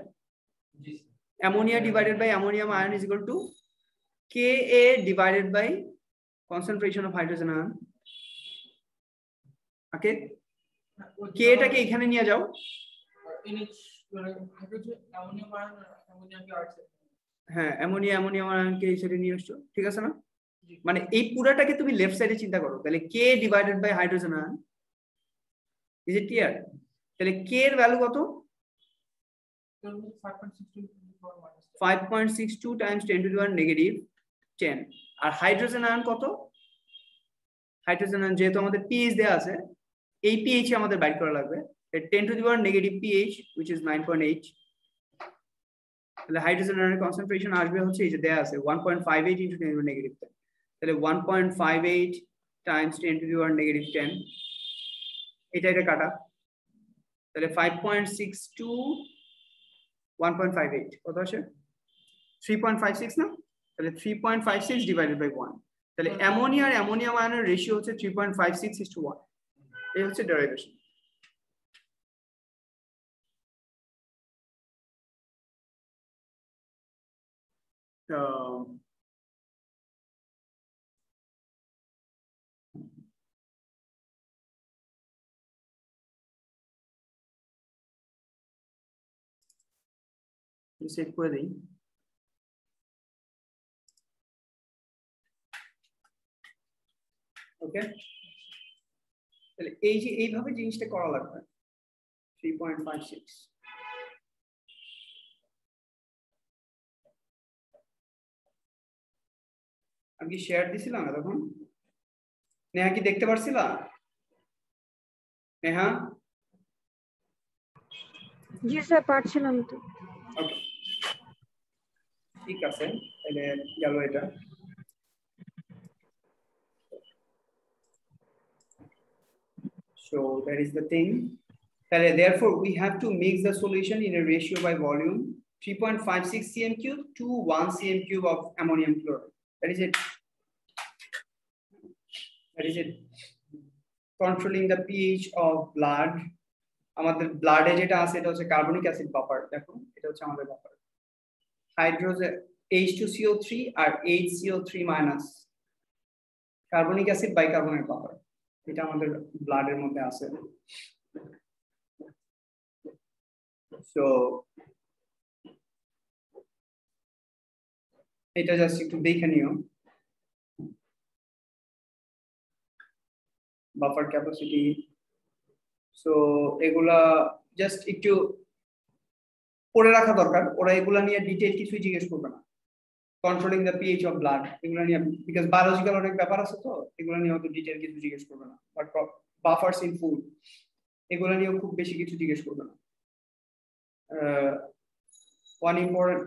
Speaker 3: ammonia divided by ammonium ion is equal to Ka divided by concentration of hydrogen ion। Okay, K টাকে এখানে নিয়ে যাও। হ্যাঁ, অ্যামোনিয়াম আয়নকে এই সাইডে নিয়ে আসছো, ঠিক আছে না? মানে এই পুরাটাকে তুমি লেফট সাইডে চিন্তা করো, তাহলে K divided by hydrogen ion. Is it clear? তাহলে K এর ভ্যালু কত? 5.62 টাইমস 10 to the power -10। আর হাইড্রোজেন আয়ন কত? হাইড্রোজেন আয়ন যেহেতু আমাদের pH দেয়া আছে, এই pH আমাদের বাইর করা লাগবে। 10 to the power -pH which is 9.8। তাহলে হাইড্রোজেন আয়নের কনসেন্ট্রেশন আসবে হচ্ছে এই যে দেয়া আছে 1.58 × 10 to the power -10। তাহলে 1.58 টাইমস 10 to the power -10, এটা কাটা, তাহলে 5.62 1.58 কত আসে? 3.56 না? তাহলে 3.56 ডিভাইডেড বাই 1। তাহলে অ্যামোনিয়া আর অ্যামোনিয়াম আয়নের রেশিও হচ্ছে 3.56:1। এই হচ্ছে ডেরিভেশন। সেভ করে দিই। ওকে, তাহলে এই যে এইভাবে জিনিসটা করা লাগবে। 3.56 আমি কি শেয়ার দিছিলাম তখন? নেহা কি দেখতে পারছিলা? নেহা?
Speaker 4: জি স্যার, পারছিলাম তো।
Speaker 3: ওকে, ঠিক আছে, তাহলে গেল এটা। So that is the thing. Therefore, we have to mix the solution in a ratio by volume 3.56 cm cube to 1 cm cube of ammonium chloride. That is it. That is it. Controlling the pH of blood. আমাদের ব্লাডে যেটা আছে এটা হচ্ছে কার্বনিক অ্যাসিড বাফার। দেখো এটা হচ্ছে আমাদের বাফার। হাইড্রোজেন H2CO3 আর HCO3 minus carbonic acid bicarbonate buffer, এটা আমাদের ব্লাডের মধ্যে আছে। So এটা জাস্ট একটু দেখে নিও বাফার ক্যাপাসিটি সো এগুলা জাস্ট একটু পড়ে রাখা দরকার ওরা এগুলা নিয়ে ডিটেইল কিছুই জিজ্ঞেস করবে না controlling the pH of blood এগুলো নিয়ে বিকজ বায়োলজিক্যাল অনেক ব্যাপার আছে তো এগুলো নিয়ে অত ডিটেইল কিছু জিজ্ঞেস করবে না বাট বাফারস ইন ফুড এগুলো নিয়েও খুব বেশি কিছু জিজ্ঞেস করবে না ওয়ান ইম্পর্টেন্ট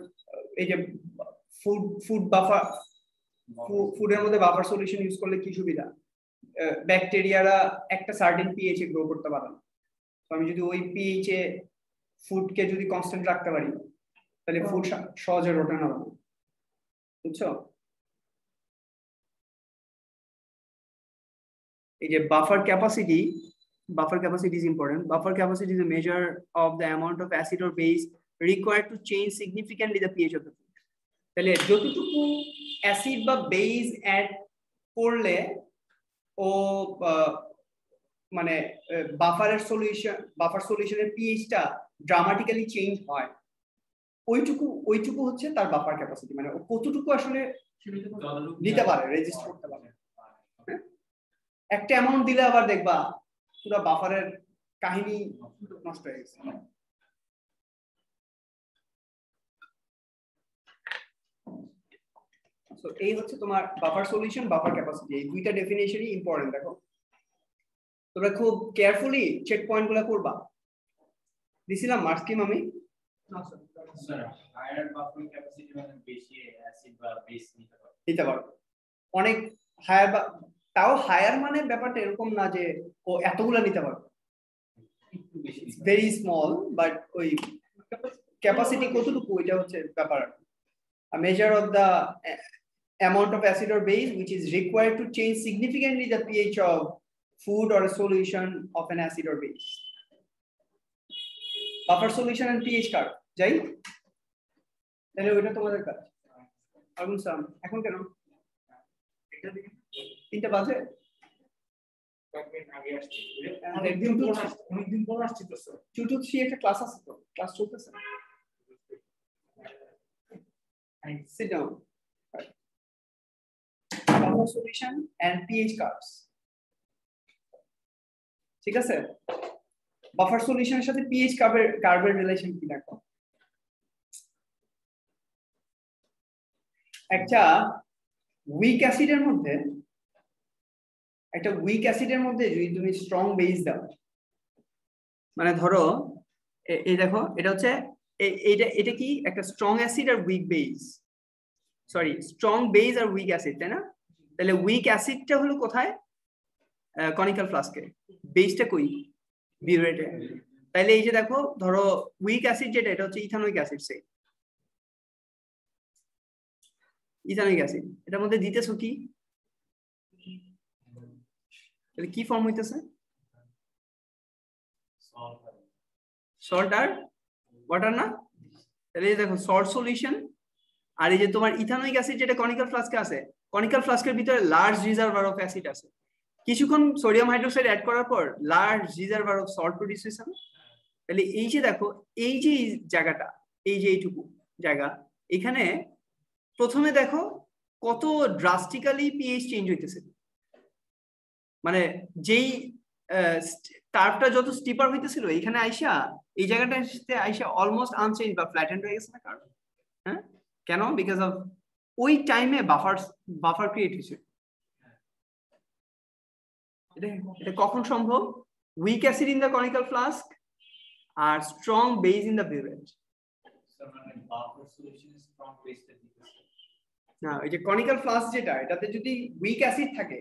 Speaker 3: এই যে ফুড বাফার ফুডের মধ্যে বাফার সলিউশন ইউজ করলে কি সুবিধা ব্যাকটেরিয়ারা একটা সার্টেন পিএইচ এ গ্রো করতে পারে না তো আমি যদি ওই পিএইচ এ ফুডকে যদি কনস্ট্যান্ট রাখতে পারি তাহলে ফুড সহজে রোটে না বুঝছো এই যে buffer capacity is important. Buffer capacity is a measure of the amount of acid or base required to change significantly the pH of the food. তাহলে যতটুকু অ্যাসিড বা বেস অ্যাড করলে ও মানে বাফার সলিউশনের পিএইচটা ড্রামাটিক্যালি চেঞ্জ হয় ওইটুকু হচ্ছে তার বাফার ক্যাপাসিটি মানে ও কতটুকু আসলে নিতে পারে রেজিস্ট করতে পারে একটা অ্যামাউন্ট দিলে আবার দেখবা পুরো বাফারের কাহিনী নষ্ট হয়ে গেছে সো এই হচ্ছে তোমার বাফার সলিউশন বাফার ক্যাপাসিটি এই দুইটা ডেফিনিশনই ইম্পর্টেন্ট দেখো তোমরা খুব কেয়ারফুলি চেক পয়েন্টগুলো করবা দিছিলাম মার্কস স্কিম আমি
Speaker 2: স্যার হায়ার বাফার ক্যাপাসিটি মানে বেশি অ্যাসিড বা বেস
Speaker 3: নিতে পারবে অনেক হায়ার তাও হায়ার মানে ব্যাপারটা এরকম না যে ও এতগুলা নিতে পারবে ভেরি স্মল বাট ওই ক্যাপাসিটি কতটুকু ওইটা হচ্ছে ব্যাপার a measure of the amount of acid or base which is required to change significantly the pH of food or a solution of an acid or base buffer solution and pH curve যাই তাহলে ওইটা তোমাদের কাজ আগুন সাম এখন কেন এটা দেখি 3টা বাজে অনেকদিন পর আসছি তো স্যার 2 to 3 একটা ক্লাস আছে তো ক্লাস চলতেছে sit down buffer solution and pH curves ঠিক আছে বাফার সলিউশনের সাথে pH কার্ভের রিলেশন কি দেখো একটা উইক অ্যাসিডের মধ্যে যদি তুমি স্ট্রং বেস দাও মানে ধরো এই দেখো এটা হচ্ছে এটা কি একটা স্ট্রং অ্যাসিড আর weak base sorry strong base আর উইক অ্যাসিড তাই না তাহলে উইক অ্যাসিডটা হলো কোথায় কনিক্যাল ফ্লাস্কে বেসটা কই বিউরেটে তাহলে এই যে দেখো ধরো উইক অ্যাসিড যেটা এটা হচ্ছে ইথানোইক অ্যাসিড সে ইথানোইক অ্যাসিড এটার মধ্যে দিতেছো কি তাহলে কি ফর্ম হইতেছে সল্ট আর ওয়াটার না তাহলে এই দেখো সল্ট সলিউশন আর এই যে তোমার ইথানোইক অ্যাসিড যেটা কনিক্যাল ফ্লাস্কে আছে কনিক্যাল ফ্লাস্কের ভিতরে লার্জ রিজার্ভার অফ অ্যাসিড আছে কিছুক্ষণ সোডিয়াম হাইড্রোক্সাইড অ্যাড করার পর large reservoir of salt produce হয়েছে তাহলে এই যে দেখো এই যে জায়গাটা এই যে এইটুকু জায়গা এখানে প্রথমে দেখো কত ড্রাস্টিক্যালি পিএইচ চেঞ্জ হইতেছে মানে যেই কার্ভটা যত স্টিপার হইতেছিল এখানে আইসা এই জায়গাটাতে আইসা অলমোস্ট আনচেঞ্জ বা ফ্ল্যাটেন্ড হয়ে গেছে না কার্ভ হ্যাঁ কেন বিকজ অফ ওই টাইমে বাফার ক্রিয়েট হয়েছে এটা কখন সম্ভব weak acid in the conical flask আর strong base in the burette না এই যে কনিক্যাল ফ্লাস্ক যেটা এটাতে যদি উইক অ্যাসিড থাকে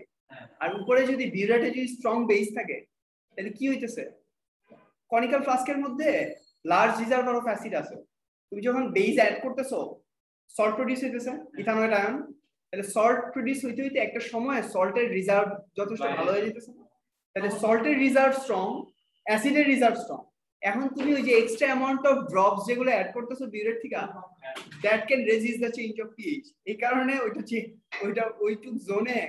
Speaker 3: আর উপরে যদি বিউরেটে যদি স্ট্রং বেস থাকে তাহলে কি হইতেছে কনিক্যাল ফ্লাস্কের মধ্যে লার্জ রিজার্ভার অফ অ্যাসিড আছে তুমি যখন বেস অ্যাড করতেছো সল্ট প্রোডিউস হইতেছে ইথানয়েড আয়ন তাহলে সল্ট প্রোডিউস হইতে হইতে একটা সময় সল্টের রিজার্ভ যথেষ্ট ভালো হয়ে যেতেছে তাহলে সল্টের রিজার্ভ স্ট্রং অ্যাসিডের রিজার্ভ স্ট্রং এখন তুমি ওই যে এক্সট্রা অ্যামাউন্ট অফ ড্রপস যেগুলো অ্যাড করতেছো বিউরেট থেকে that can resist the change of pH এই কারণে ওইটুক জোনে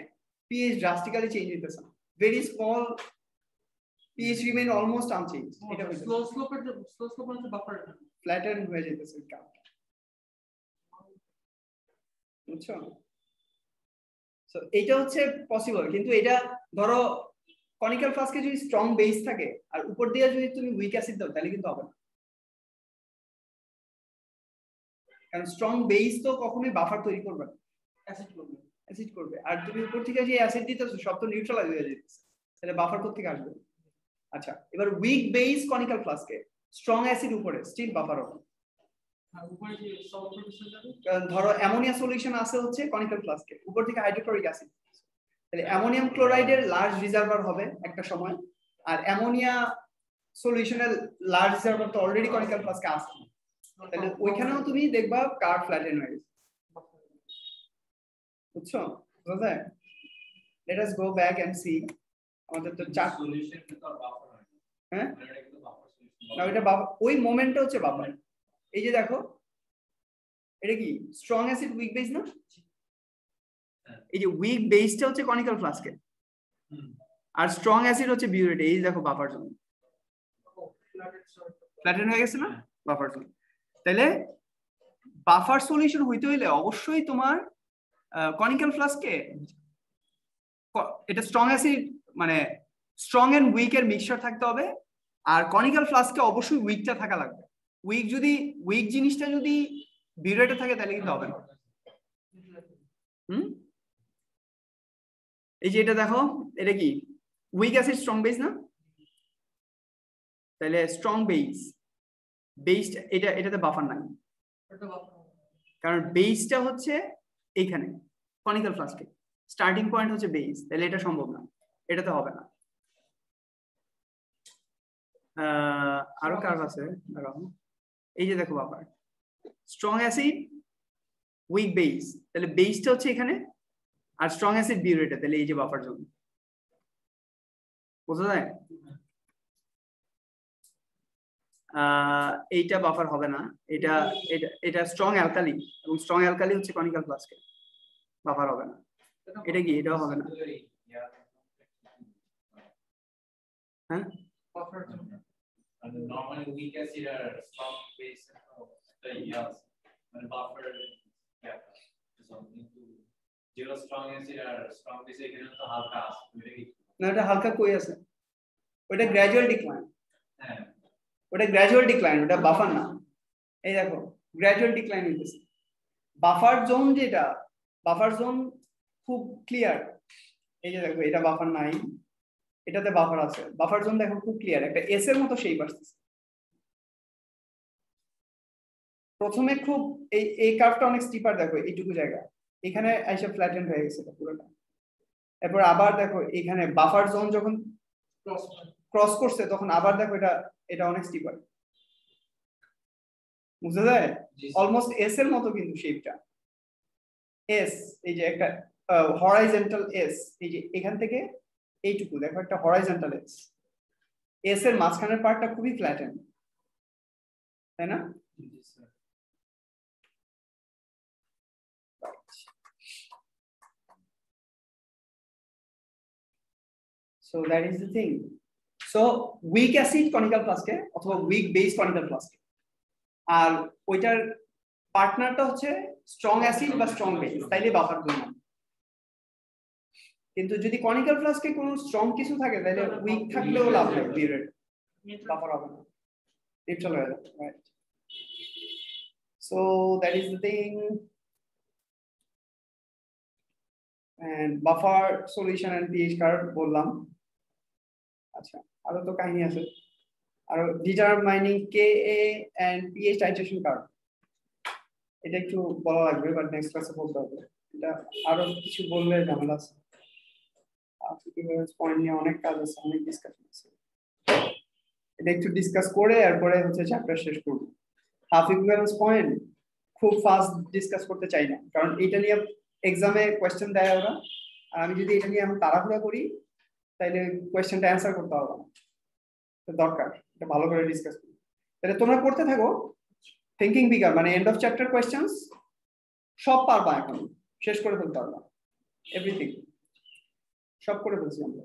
Speaker 3: পিএইচ ড্রাস্টিক্যালি চেঞ্জ হইতেছে very small pH remain almost unchange এটা স্লো স্লোপের বাফার ফ্ল্যাটেন হয়ে যেতেছে কার্ভ
Speaker 1: বুঝছো? সো এটা হচ্ছে পসিবল, কিন্তু এটা ধরো কনিক্যাল ফ্লাস্কে যদি স্ট্রং বেস থাকে আর উপর দিয়ে যদি তুমি উইক অ্যাসিড দাও তাহলে কিন্তু হবে না, কারণ স্ট্রং বেস তো কখনোই বাফার তৈরি করবে না, অ্যাসিড করবে। আর তুমি উপর থেকে যে অ্যাসিড দিতেছো সব তো নিউট্রালাইজ হয়ে যাচ্ছে, তাহলে বাফার কোথা থেকে আসবে? আচ্ছা, এবার উইক বেস কনিক্যাল ফ্লাস্কে স্ট্রং অ্যাসিড উপরে, স্টিল বাফার হবে। ধরো অ্যামোনিয়া সলিউশন আছে হচ্ছে কনিক্যাল ফ্লাস্কে, উপর থেকে হাইড্রোক্লোরিক অ্যাসিড, তাহলে অ্যামোনিয়াম ক্লোরাইডের লার্জ রিজার্ভার হবে একটা সময়, আর অ্যামোনিয়া সলিউশনের লার্জ রিজার্ভার তো অলরেডি কনিক্যাল ফ্লাস্কে আছে, তাহলে ওইখানেও তুমি দেখবা কার্ভ ফ্ল্যাটেন হয়ে গেছে। বুঝছো? বুঝা? Let us go back and see. আমাদের তো চার
Speaker 2: সলিউশন তো বাফার হয়,
Speaker 1: হ্যাঁ
Speaker 2: এটা কিন্তু বাফার সলিউশন
Speaker 1: না, ওইটা ওই মোমেন্টটা হচ্ছে বাফার। এই যে দেখো এটা কি স্ট্রং অ্যাসিড উইক বেস না, এই যে উইক বেসটা হচ্ছে কনিক্যাল ফ্লাস্কে আর স্ট্রং অ্যাসিড হচ্ছে বিউরেট, এই দেখো বাফার জোন ফ্ল্যাটেন হয়ে গেছে না, বাফার জোন। তাহলে বাফার সলিউশন হইতে হইলে অবশ্যই তোমার কনিক্যাল ফ্লাস্কে এটা স্ট্রং অ্যাসিড মানে স্ট্রং এন্ড উইক এর মিক্সচার থাকতে হবে, আর কনিক্যাল ফ্লাস্কে অবশ্যই উইকটা থাকা লাগবে। উইক জিনিসটা যদি বিউরেটে থাকে তাহলে কিন্তু হবে না। এই যে এটা দেখো, এটা কি উইক অ্যাসিড স্ট্রং বেস না, তাহলে স্ট্রং বেসটা এটাতে বাফার নাই, কারণ বেসটা হচ্ছে এইখানে কনিক্যাল ফ্লাস্কে স্টার্টিং পয়েন্ট হচ্ছে বেস, তাহলে এটা সম্ভব না, এটাতে হবে না। আরো কার্ভ আছে, এই যে দেখো buffer strong acid weak base, তাহলে বেসটা হচ্ছে এখানে আর স্ট্রং অ্যাসিড বিউরেটে, তাহলে এই যে বাফার জোন। বুঝা যায়? এইটা বাফার হবে না, এটা এটা এটা স্ট্রং অ্যালকালি, এবং স্ট্রং অ্যালকালি হচ্ছে কনিক্যাল ফ্লাস্কে, বাফার হবে না। এটা কি এটাও হবে না, হ্যাঁ
Speaker 2: and normally weak acid or strong base the yes and buffer yeah so into zero strong acid or strong base এখানে তো হালকা আছে
Speaker 1: না, এটা হালকা কই আছে, ওটা গ্র্যাজুয়াল ডিক্লাইন,
Speaker 2: হ্যাঁ
Speaker 1: ওটা গ্র্যাজুয়াল ডিক্লাইন, ওটা বাফার না। এই দেখো গ্র্যাজুয়াল ডিক্লাইন হইতেছে। বাফার জোন যেটা, বাফার জোন খুব ক্লিয়ার, এই যে দেখো এটা বাফার নাই, এটাতে বাফার আছে, বাফার জোন দেখো খুব ক্লিয়ার, একটা এস এর মতো শেপ আসছে। প্রথমে খুব এই কার্ভটা অনেক স্টিপার, দেখো এইটুকু জায়গা এখানে এসে ফ্ল্যাটেন্ড হয়ে গেছে পুরোটা। এরপর আবার দেখো এখানে বাফার জোন যখন ক্রস করছে তখন আবার দেখো এটা অনেক স্টিপার, বুঝা যায়? অলমোস্ট এস এর মতো কিন্তু শেপটা এস, এই যে একটা হরাইজন্টাল এস, এই যে এখান থেকে এইটুকু দেখো একটা হরাইজন্টাল এস, এস এর মাঝখানের পার্টটা খুবই ফ্ল্যাটেন, তাই না? So that is the thing. So weak acid conical flaske অথবা weak base conical flaske, আর ওইটার পার্টনারটা হচ্ছে স্ট্রং অ্যাসিড বা স্ট্রং বেস, তাইলে বাফার জন্য। কিন্তু যদি কনিক্যাল ফ্লাস্কে কোনো স্ট্রং কিছু থাকে তাহলে উইক থাকলেও লাভ নেই, বিউরেট বাফার হবে না, নিউট্রাল হয়ে যাবে, right? So that is the thing. And buffer solution and pH curve বললাম। আচ্ছা, আরো তো কাহিনী আছে, আর determining Ka and pH titration curve, এটা একটু বলা লাগবে, বাট নেক্সট ক্লাসে বলতে হবে। এটা আরো কিছু বললে ঝামেলা আছে, পয়েন্ট নিয়ে অনেক কাজ আছে, অনেক ডিসকাশন আছে, এটা একটু ডিসকাস করে এরপরে হচ্ছে চ্যাপ্টার শেষ করব। হাফ ইকুইভ্যালেন্স পয়েন্ট খুব ফাস্ট ডিসকাস করতে চাই না, কারণ এটা নিয়ে এক্সামে কোয়েশ্চেন দেয় ওরা, আর আমি যদি এটা নিয়ে আমি তাড়াহুড়া করি তাহলে কোয়েশ্চেনটা অ্যান্সার করতে হবে না, তো দরকার এটা ভালো করে ডিসকাস করি। তাহলে তোমরা করতে থাকো থিংকিং বিগার, মানে এন্ড অফ চ্যাপ্টার কোয়েশ্চেন্স সব পারবা, এখন শেষ করে ফেলতে পারবা, এভরিথিং সব করে ফেলছি আমরা।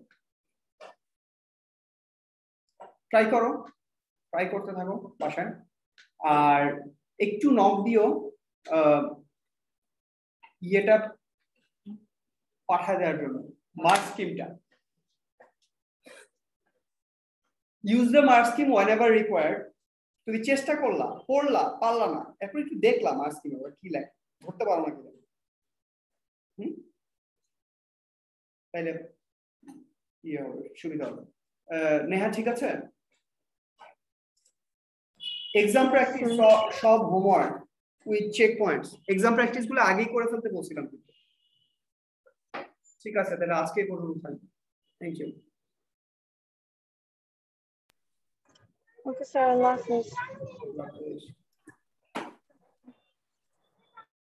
Speaker 1: ট্রাই করো, ট্রাই করতে থাকো বাসায়, আর একটু নক দিও
Speaker 3: ইয়েটা পাঠা দেওয়ার জন্য মার্ক স্কিমটা use the mark scheme whenever required তুমি চেষ্টা করলা পড়লা পারলা না এখন একটু দেখলাম মার্ক স্কিম কি লেখা ধরতে পারো না কি তাইলে ইয়ে হবে সুবিধা হবে নেহা ঠিক আছে এক্সাম প্র্যাকটিস সব homework with check points exam practice গুলো আগেই করে ফেলতে বলছিলাম ঠিক আছে তাহলে আজকে পর্যন্ত থাকবে থ্যাংক ইউ
Speaker 4: ওকে স্যার আল্লাহ হাফেজ
Speaker 3: আল্লাহ হাফেজ